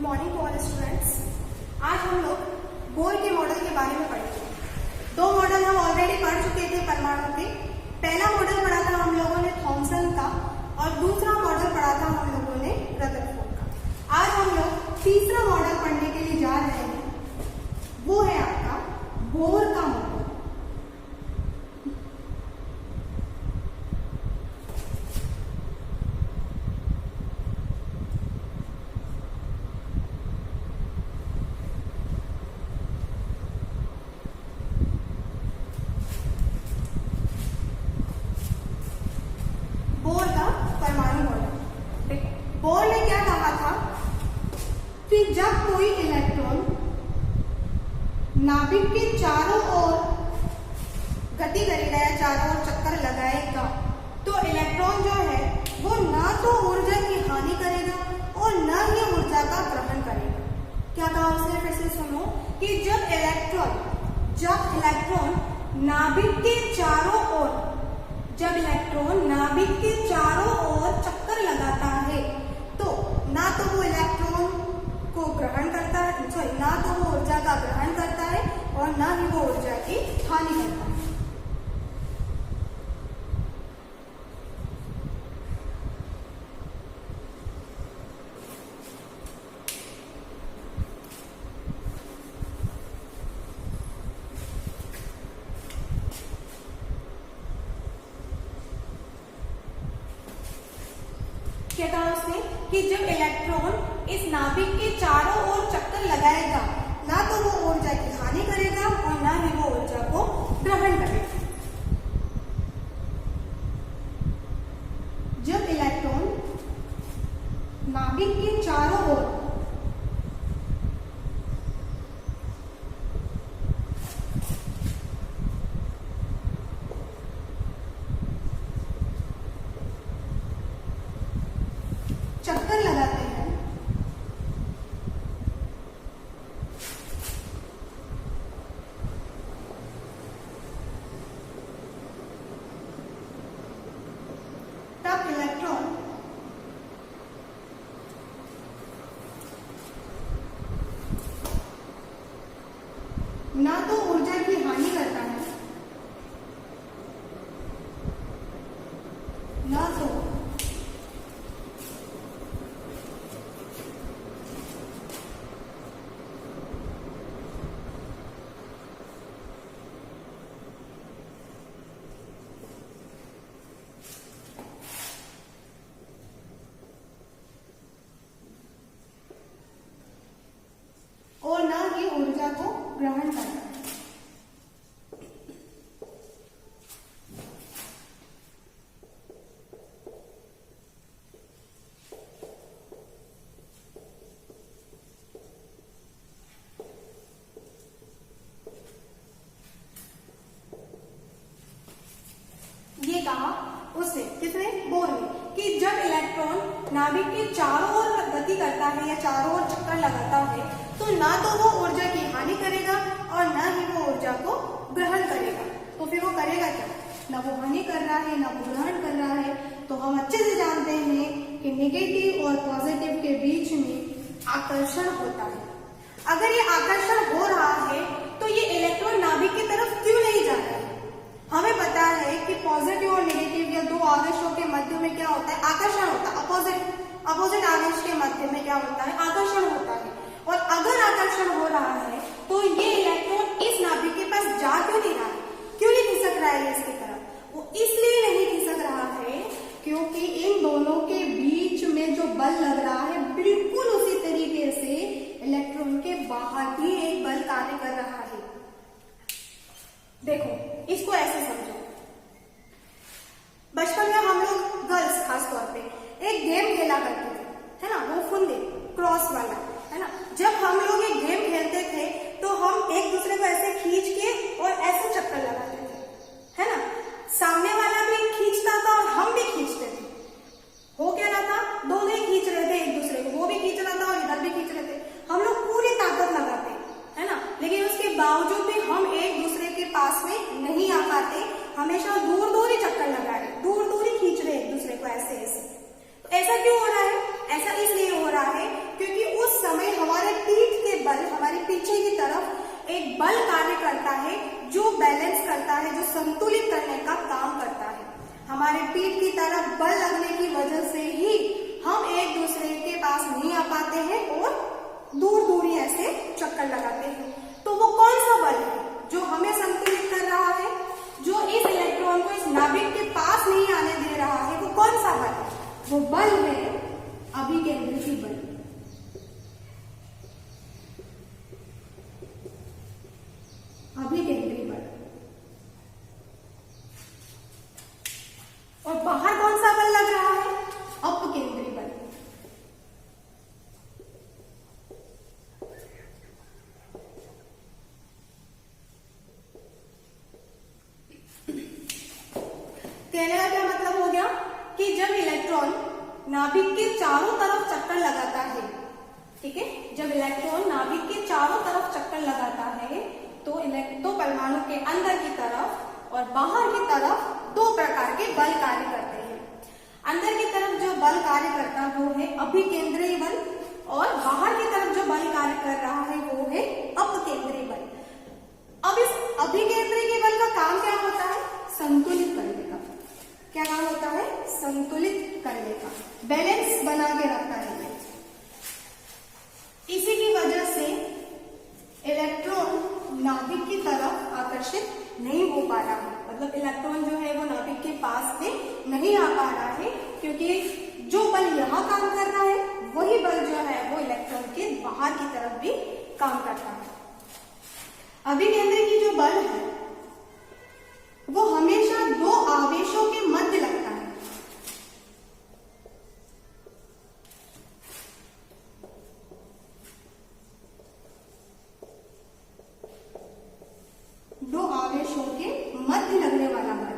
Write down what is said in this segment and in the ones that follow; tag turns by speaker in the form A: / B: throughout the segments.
A: Morning to all students. आज हम लोग बोर के मॉडल के बारे में पढ़ेंगे। दो मॉडल हम ऑलरेडी पढ़ चुके थे परमाणु के। पहला मॉडल पढ़ा था हम लोगों ने थॉमसन का और दूसरा मॉडल पढ़ा था हम लोगों ने रदरफोर्ड का। आज हम लोग तीसरा मॉडल पढ़ने के लिए जा रहे हैं, वो है आपका बोर का मॉडल। बोर का परमाणु मॉडल। बोर ने क्या कहा था कि जब कोई इलेक्ट्रॉन नाभिक के चारों ओर गति करेगा या चारों ओर चक्कर लगाएगा तो इलेक्ट्रॉन जो है वो ना तो ऊर्जा की हानि करेगा और ना ही ऊर्जा का ग्रहण करेगा। क्या कहा उसने, फिर से सुनो कि जब इलेक्ट्रॉन नाभिक के चारों ओर चक्कर लगाता है तो ना तो वो इलेक्ट्रॉन को ग्रहण करता है, ना तो वो ऊर्जा का ग्रहण करता है और ना ही वो ऊर्जा की हानि करता है। क्या कहा उसने कि जब इलेक्ट्रॉन इस नाभिक के चारों ओर चक्कर लगाएगा ना तो वो ऊर्जा की हानि करेगा और ना ही वो ऊर्जा को ग्रहण करेगा। जब इलेक्ट्रॉन नाभिक के चारों ओर चक्कर लगाते हैं तब इलेक्ट्रॉन ना तो ऊर्जा की हानि करता है ना तो और ना ही ऊर्जा को ग्रहण करता है। ये कहा उसने, किसने, बोर ने, कि जब इलेक्ट्रॉन नाभिक के चारों ओर गति करता है या चारों ओर चक्कर लगाता है तो ना तो वो ऊर्जा की हानि करेगा और ना ही वो ऊर्जा को ग्रहण करेगा। तो फिर वो करेगा क्या, ना वो हानि कर रहा है ना वो ग्रहण कर रहा है। तो हम अच्छे से जानते हैं कि नेगेटिव और पॉजिटिव के बीच में आकर्षण होता है। अगर ये आकर्षण हो रहा है तो ये इलेक्ट्रॉन नाभिक की तरफ क्यों नहीं जा रहा है। हमें पता है कि पॉजिटिव और नेगेटिव या दो आवेशों के मध्य में क्या होता है, आकर्षण होता है। अपोजिट आवेश के मध्य में क्या होता है, आकर्षण होता है। और अगर आकर्षण हो रहा है तो ये इलेक्ट्रॉन इस नाभिक के पास जा क्यों नहीं रहा है, क्यों नहीं खिसक रहा है इसकी तरफ। वो इसलिए नहीं खिसक रहा है क्योंकि इन दोनों के बीच में जो बल लग रहा है बिल्कुल उसी तरीके से इलेक्ट्रॉन के बाहर भी एक बल कार्य कर रहा है। देखो इसको ऐसे समझो, बचपन में हम लोग गर्ल्स खास तौर पे एक गेम खेला करते थे, है ना, वो फुंदे क्रॉस वाला, है ना। जब हम लोग एक गेम खेलते थे तो हम एक दूसरे को ऐसे खींच के और ऐसे चक्कर लगाते थे, है ना। सामने वाला भी खींचता था और हम भी खींचते थे। हो क्या रहा था, दोनों ही खींच रहे थे एक हमारे पीठ की तरफ बल लगने की वजह से ही हम एक दूसरे के पास नहीं आ पाते हैं और दूर दूर ही ऐसे चक्कर लगाते हैं। तो वो कौन सा बल है जो हमें संतुलित कर रहा है, जो इस इलेक्ट्रॉन को इस नाभिक के पास नहीं आने दे रहा है? वो कौन सा बल है? वो बल है अभिकेंद्री बल। अभिकेंद्री बल। और बाहर कौन सा बल लग रहा है? अपकेंद्री बल। कहने का क्या मतलब हो गया कि जब इलेक्ट्रॉन नाभिक के चारों तरफ चक्कर लगाता है, ठीक है, जब इलेक्ट्रॉन नाभिक के चारों तरफ चक्कर लगाता है तो परमाणु के अंदर की तरफ और बाहर की तरफ दो प्रकार के बल कार्य करते हैं। अंदर की तरफ जो बल कार्य करता है वो है अभिकेंद्रीय बल, और बाहर की तरफ जो बल कार्य कर रहा है वो है अपकेंद्रीय बल। अब इस अभिकेंद्रीय बल का काम क्या होता है? संतुलित करने का। क्या काम होता है? संतुलित करने का, बैलेंस बना के रखता है। इसी की वजह से इलेक्ट्रॉन नाभिक की तरफ आकर्षित नहीं हो पा रहा है, मतलब इलेक्ट्रॉन जो है वो नाभिक के पास से नहीं आ पा रहा है, क्योंकि जो बल यहाँ काम कर रहा है वही बल जो है वो इलेक्ट्रॉन के बाहर की तरफ भी काम करता है। अभिकेंद्री की जो बल है वो हमेशा दो आवेशों के मध्य लगता है। दो आवेशों के मध्य लगने वाला बल।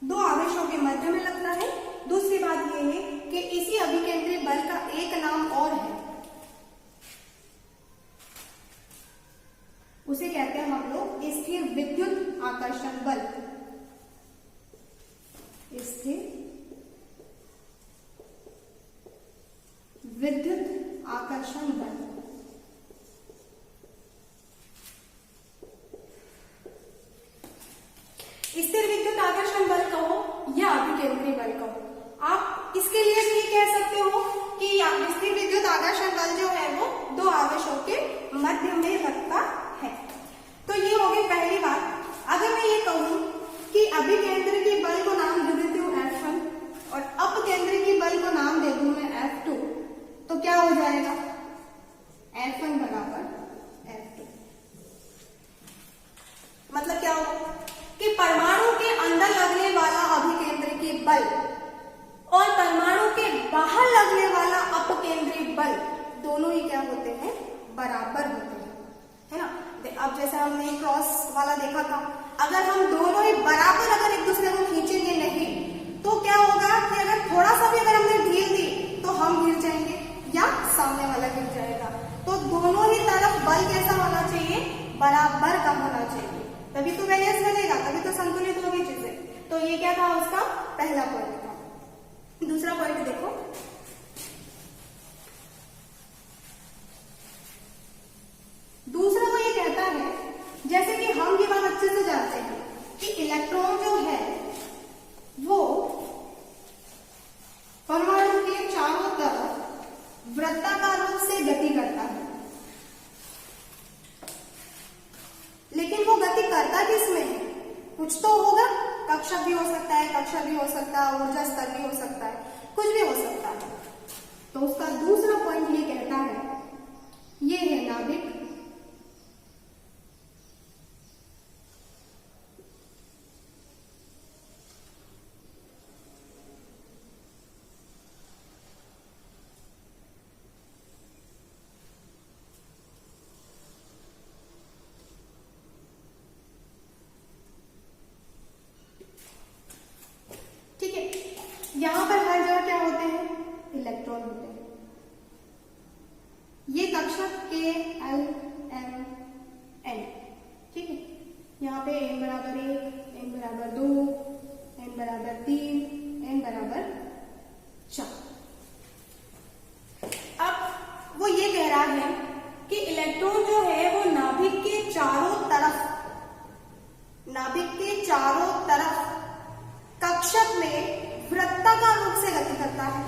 A: दो आवेशों के मध्य में लगता है। दूसरी बात यह है कि इसी अभिकेंद्री बल का एक नाम और है, उसे कहते हैं हम लोग स्थिर विद्युत आकर्षण बल। स्थिर विद्युत आकर्षण बल। स्थिर विद्युत आकर्षण बल कहो या अभिकेंद्री बल कहो, आप इसके लिए भी कह सकते हो कि स्थिर विद्युत आकर्षण बल जो है वो दो आवेशों के मध्य में लगता है। तो ये हो गई पहली बात। अगर मैं ये कहूं कि अभिकेंद्री की बल को नाम दे देती हूँ F1 और अपकेंद्री की बल को नाम दे दूं मैं F2, तो क्या हो जाएगा? F1 बराबर F2। मतलब क्या होगा कि परमाणु के अंदर लगने वाला अभिकेंद्री की बल और परमाणु के बाहर लगने वाला अपकेंद्री बल दोनों ही क्या होते हैं? बराबर होते हैं, है ना। अब जैसे हमने क्रॉस वाला देखा था, अगर हम दोनों ही बराबर अगर एक दूसरे को खींचेंगे नहीं तो क्या होगा कि अगर थोड़ा सा भी अगर हमने ढील दी तो हम गिर जाएंगे या सामने वाला गिर जाएगा। तो दोनों ही तरफ बल कैसा होना चाहिए? बराबर का होना चाहिए, तभी तो बैलेंस बनेगा, तभी तो संतुलित होगी चीजें। तो ये क्या था? उसका पहला पॉइंट था। दूसरा पॉइंट देखो, दूसरा वो ये कहता है, जैसे कि हम ये बात अच्छे से जानते हैं कि इलेक्ट्रॉन जो है वो परमाणु के चारों तरफ वृत्ताकार रूप से गति करता है, लेकिन वो गति करता किसमें है? कुछ तो होगा, कक्षा भी हो सकता है, कक्षा भी हो सकता है, ऊर्जा स्तर भी हो सकता है, कुछ भी हो सकता है। तो उसका दूसरा पॉइंट ये कहता है, ये है नाभिक। यहाँ पर हर जगह क्या होते हैं? इलेक्ट्रॉन होते हैं। वो ये कह रहा है कि इलेक्ट्रॉन जो है वो नाभिक के चारों तरफ कक्षक में वृत्ताकार रूप से गति करता है।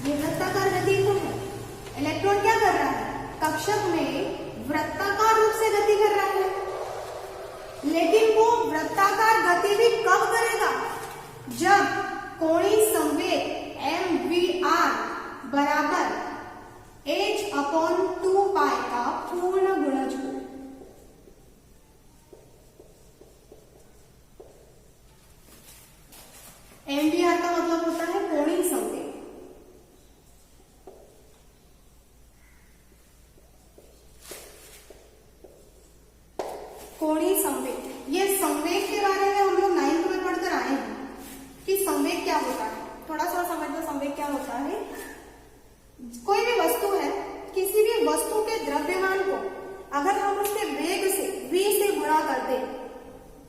A: ये वृत्ताकार गति तो है, इलेक्ट्रॉन क्या कर रहा है, कक्षक में वृत्ताकार रूप से गति कर रहा है। लेकिन वो वृत्ताकार गति भी कब करेगा, जब कोणीय संवेग mvr बराबर h/2π का पूर्ण गुणज हो। mvr का मतलब होता है कोणीय संवेग। कोणीय संवेग, ये संवेग के बारे में हम लोग 9th में पढ़कर आए हैं कि संवेग क्या होता है। थोड़ा सा समझ लो संवेग क्या होता है। कोई भी वस्तु है, किसी भी वस्तु के द्रव्यमान को अगर हम उसके वेग से v से गुणा कर दें,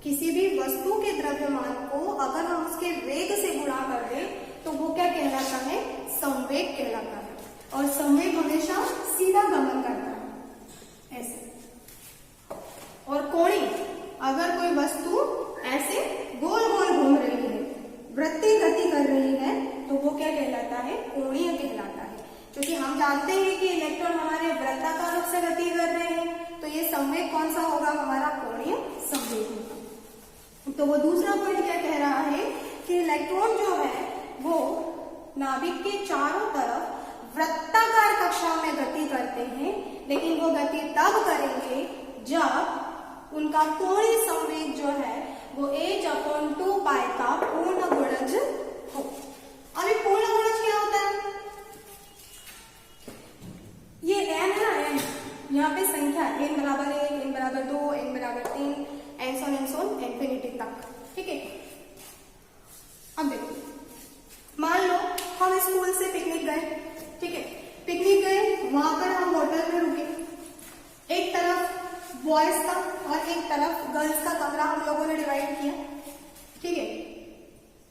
A: किसी भी वस्तु के द्रव्यमान को अगर हम उसके वेग से गुणा कर दें तो वो क्या कहलाता है, संवेग कहलाता है। और संवेग हमेशा सीधा गमन करता है ऐसे। और कोणीय, अगर कोई वस्तु ऐसे गोल गोल घूम रही है, वृत्तीय गति कर रही है, तो वो क्या कहलाता है, कोणीय कहलाता है। क्योंकि हम जानते हैं कि इलेक्ट्रॉन हमारे वृत्ताकार रूप से गति कर रहे हैं, तो ये संवेग कौन सा होगा, हमारा कोणीय संवेग होगा। तो वो दूसरा पॉइंट क्या कह रहा है कि इलेक्ट्रॉन जो है वो नाभिक के चारों तरफ वृत्ताकार कक्षा में गति करते हैं, लेकिन वो गति तब करेंगे जब उनका कोणीय संवेग जो है वो h/2π का पूर्ण गुणज हो। अभी पूर्ण गुणज क्या होता है, ये n है ना, n यहाँ पे संख्या n बराबर 1, n बराबर 2, n बराबर 3, एंड सो ऑन इंफिनिटी तक, ठीक है। अब देखो, मान लो हम स्कूल से पिकनिक गए, ठीक है, पिकनिक गए, वहां पर हम होटल में रुके, एक तरफ बॉयज का और एक तरफ गर्ल्स का कमरा हम लोगों ने डिवाइड किया, ठीक है।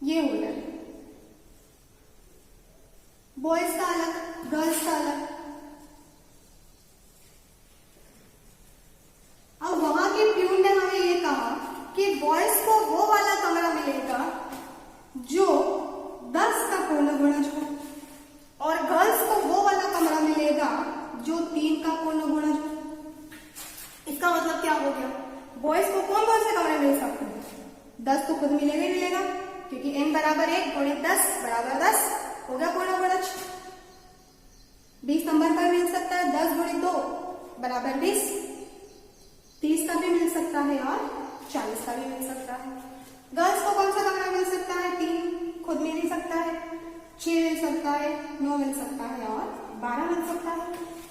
A: ये होटल, बॉयज का अलग, गर्ल्स का अलग। अब वहां के प्यून ने हमें ये कहा कि बॉयज को वो वाला कमरा मिलेगा जो 10 का पूर्ण गुणज हो, और गर्ल्स को वो वाला कमरा मिलेगा जो 3 का पूर्ण गुणज हो। इसका मतलब क्या हो गया, बॉयज को कौन कौन से कमरे मिल सकते हैं, 10 तो खुद मिलेगा ही मिलेगा, क्योंकि n बराबर 1 गुणित 10 बराबर 10 हो गया पूर्ण गुणज। 20 नंबर का मिल सकता है, 10 गुणित 2 बराबर 20, 30 का भी मिल सकता है और 40 का भी मिल सकता है। गर्ल्स को कौन सा कमरा मिल सकता है, 3 खुद मिल सकता है, 6 मिल सकता है, 9 मिल सकता है और 12 मिल सकता है।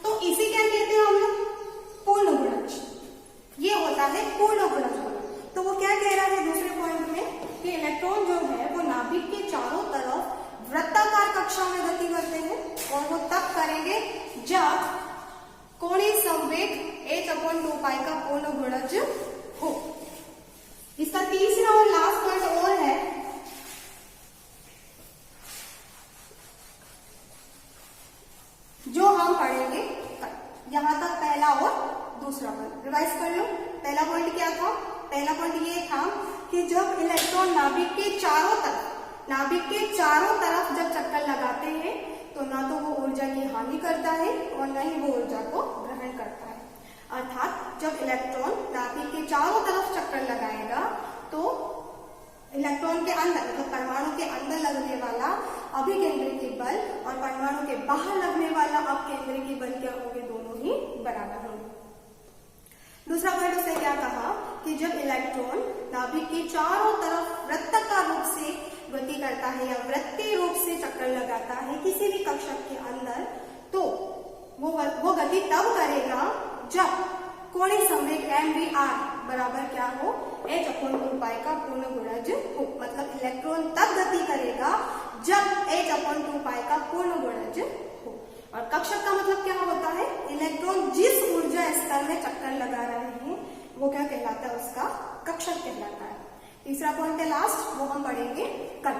A: तो इसी क्या कहते हैं हम लोग, पूर्ण गुणज। ये होता है पूर्ण गुणज होना। तो वो क्या कह रहा है दूसरे पॉइंट में कि इलेक्ट्रॉन जो है वो नाभिक के चारों तरफ वृत्ताकार कक्षा में गति करते हैं, और वो तब करेंगे जब कोणीय संवेग h/2π का पूर्ण गुणज हो। इसका तीसरा और लास्ट पॉइंट और है, जो हम पढ़ेंगे यहां तक। पहला और दूसरा पॉइंट रिवाइज कर लो। पहला पॉइंट क्या था, पहला पॉइंट ये था कि जब इलेक्ट्रॉन नाभिक के चारों तरफ जब चक्कर लगाते हैं तो ना तो वो ऊर्जा की हानि करता है और न ही वो ऊर्जा को ग्रहण करता है। अर्थात जब इलेक्ट्रॉन नाभिक के चारों तरफ चक्कर लगाएगा तो इलेक्ट्रॉन के अंदर, मतलब परमाणु के अंदर लगने वाला अभिकेंद्रिकी बल और परमाणु के बाहर लगने वाला अपकेंद्रिकी बल क्या होंगे, दोनों ही बराबर होंगे। दूसरा पॉइंट उसने क्या कहा कि जब इलेक्ट्रॉन नाभिक के चारों तरफ वृत्ताकार रूप से गति करता है या वृत्तीय रूप से चक्कर लगाता है किसी भी कक्षक के अंदर, तो वो गति तब करेगा जब कोणीय संवेग mvr बराबर क्या हो, h/2π का पूर्ण गुणज हो। मतलब इलेक्ट्रॉन तब गति करेगा जब h/2π का पूर्ण गुणज हो। और कक्षक का मतलब क्या होता है, इलेक्ट्रॉन जिस ऊर्जा स्तर में चक्कर लगा रहे हैं वो क्या कहलाता है, उसका कक्षक कहलाता है। तीसरा पॉइंट है लास्ट, वो हम पढ़ेंगे कल।